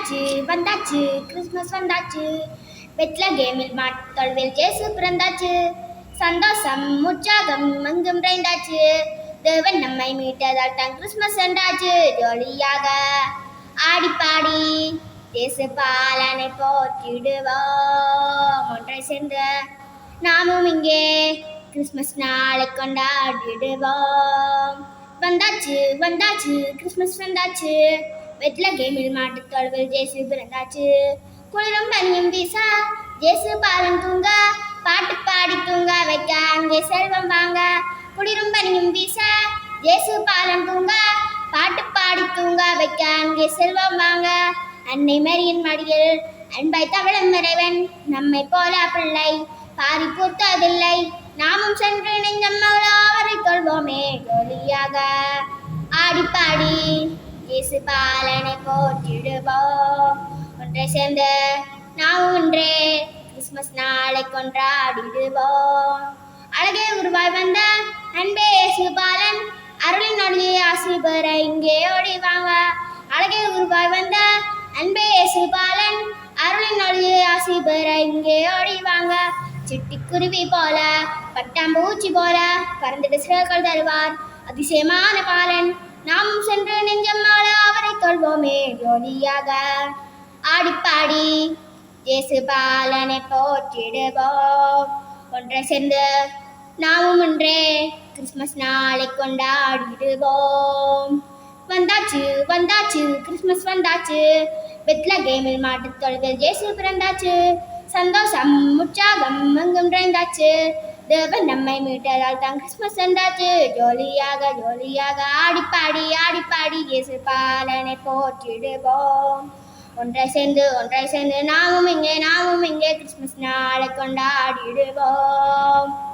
வந்தாச்சு வந்தாச்சு கிறிஸ்மஸ் வந்தாச்சு பெத்லகேமில் மாட்டொழுவில் இயேசு பிறந்தாச்சு சந்தோஷம் உற்சாகம் எங்கும் நிறைந்தாச்சு தேவன் நம்மை மீட்டதால் தான் கிறிஸ்மஸ் என்றாச்சு ஜோலியாக ஆடிப்பாடி இயேசு பாலனை போற்றிடுவோம் ஒன்றை சேர்ந்து நாமும் இங்கே கிறிஸ்மஸ் நாளை கொண்டாடிடுவோம் வந்தாச்சு வந்தாச்சு கிறிஸ்மஸ் வந்தாச்சு பெத்லகேமில் மாட்டுத் தொழுவில் இயேசு பிறந்தாச்சு குளிரும் பனியும் வீச இயேசு பாலன் தூங்க பாட்டு பாடி தூங்க வைக்க அங்கே செல்வம் வாங்க குளிரும் பனியும் வீச இயேசு பாலன் தூங்க பாட்டு பாடி தூங்க வைக்க அங்கே செல்வம் வாங்க அன்னை மரியின் மடியில் அன்பை தவழும் இறைவன் நம்மை போல பிள்ளை பாரி பூத்ததில்லை நாமும் சென்று நெஞ்சம் அவரை கொள்வோமே ஜோலியாக ஆடிப்பாடி இயேசு பாலனை போற்றிடுவோம் ஒன்றை சேர்ந்து நாமும் ஒன்றே கிறிஸ்மஸ் நாளை கொண்டாடிடுவோம் அழகே உருவாய் வந்த அன்பே இயேசு பாலன் அருளின் ஒளியை ஆசி பெற இங்கே ஓடி வாங்க அழகே உருவாய் வந்த அன்பே இயேசு பாலன் அருளின் ஒளியை ஆசி பெற இங்கே ஓடி வாங்க சிட்டிக்குருவி போல பட்டாம்பூச்சி போல பறந்துட்டு சிறர்கள் தருவார் அதிசயமான பாலன் நாமும் சென்று நெஞ்சம் அவரை கொள்வோமே ஜோலியாக ஆடிப்பாடி இயேசு பாலனை போற்றிடுவோம் ஒன்றை சேர்ந்து நாமும் ஒன்றே கிறிஸ்மஸ் நாளை கொண்டாடிடுவோம் வந்தாச்சு வந்தாச்சு கிறிஸ்மஸ் வந்தாச்சு பெத்லகேமில் மாட்டுத் தொழுவில் இயேசு பிறந்தாச்சு சந்தோஷம் உற்சாகம் எங்கும் நிறைந்தாச்சு தேவன் நம்மை மீட்டதால் தான் கிறிஸ்மஸ் வந்தாச்சு ஜோலியாக ஜோலியாக ஆடிப்பாடி இயேசு பாலனை போற்றிடுவோம் ஒன்றை சேர்ந்து நாமும் இங்கே கிறிஸ்மஸ் நாளை கொண்டாடிடுவோம்.